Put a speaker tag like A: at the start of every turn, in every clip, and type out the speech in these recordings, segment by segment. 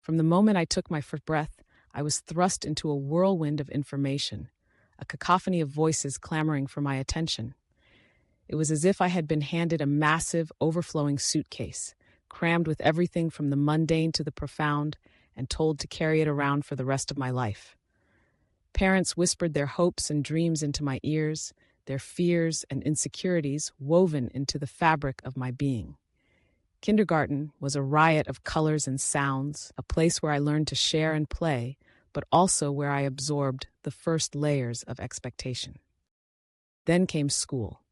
A: From the moment I took my first breath, I was thrust into a whirlwind of information, a cacophony of voices clamoring for my attention. It was as if I had been handed a massive, overflowing suitcase, crammed with everything from the mundane to the profound, and told to carry it around for the rest of my life. Parents whispered their hopes and dreams into my ears, their fears and insecurities woven into the fabric of my being. Kindergarten was a riot of colors and sounds, a place where I learned to share and play, but also where I absorbed the first layers of expectation. Then came school,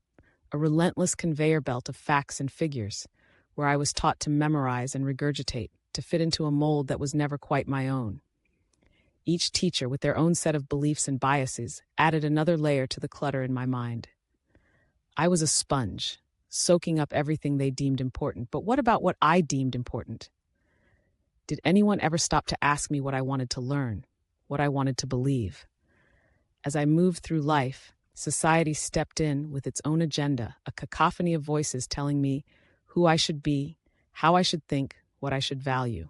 A: a relentless conveyor belt of facts and figures, where I was taught to memorize and regurgitate, to fit into a mold that was never quite my own. Each teacher, with their own set of beliefs and biases, added another layer to the clutter in my mind. I was a sponge, soaking up everything they deemed important. But what about what I deemed important? Did anyone ever stop to ask me what I wanted to learn, what I wanted to believe? As I moved through life, society stepped in with its own agenda, a cacophony of voices telling me who I should be, how I should think, what I should value.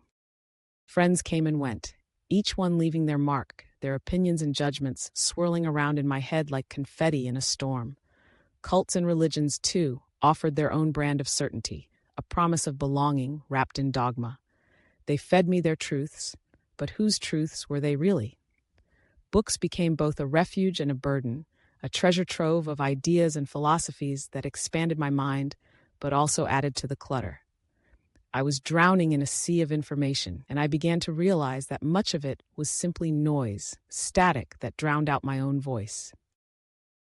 A: Friends came and went, each one leaving their mark, their opinions and judgments swirling around in my head like confetti in a storm. Cults and religions, too, offered their own brand of certainty, a promise of belonging wrapped in dogma. They fed me their truths, but whose truths were they really? Books became both a refuge and a burden, a treasure trove of ideas and philosophies that expanded my mind, but also added to the clutter. I was drowning in a sea of information, and I began to realize that much of it was simply noise, static that drowned out my own voice.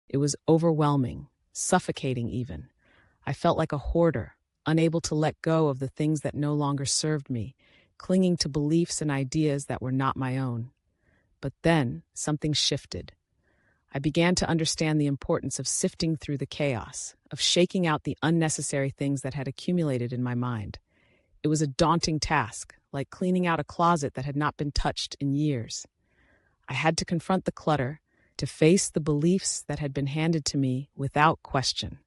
A: It was overwhelming, suffocating even. I felt like a hoarder, unable to let go of the things that no longer served me, clinging to beliefs and ideas that were not my own. But then, something shifted. I began to understand the importance of sifting through the chaos, of shaking out the unnecessary things that had accumulated in my mind. It was a daunting task, like cleaning out a closet that had not been touched in years. I had to confront the clutter, to face the beliefs that had been handed to me without question.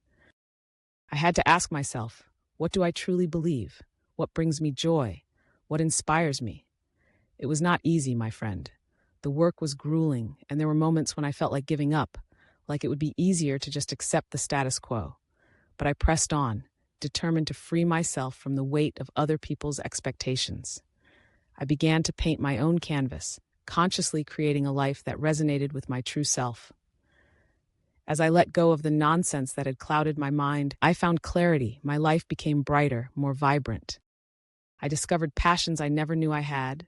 A: I had to ask myself, what do I truly believe? What brings me joy? What inspires me? It was not easy, my friend. The work was grueling, and there were moments when I felt like giving up, like it would be easier to just accept the status quo. But I pressed on, determined to free myself from the weight of other people's expectations. I began to paint my own canvas, consciously creating a life that resonated with my true self. As I let go of the nonsense that had clouded my mind, I found clarity. My life became brighter, more vibrant. I discovered passions I never knew I had,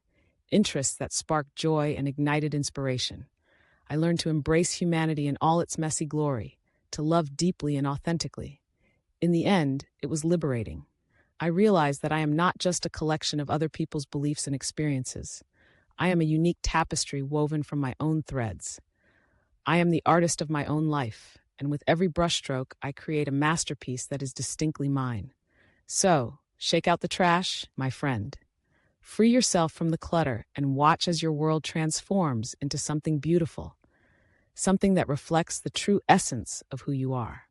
A: interests that sparked joy and ignited inspiration. I learned to embrace humanity in all its messy glory, to love deeply and authentically. In the end, it was liberating. I realized that I am not just a collection of other people's beliefs and experiences. I am a unique tapestry woven from my own threads. I am the artist of my own life, and with every brushstroke, I create a masterpiece that is distinctly mine. So, shake out the trash, my friend. Free yourself from the clutter and watch as your world transforms into something beautiful, something that reflects the true essence of who you are.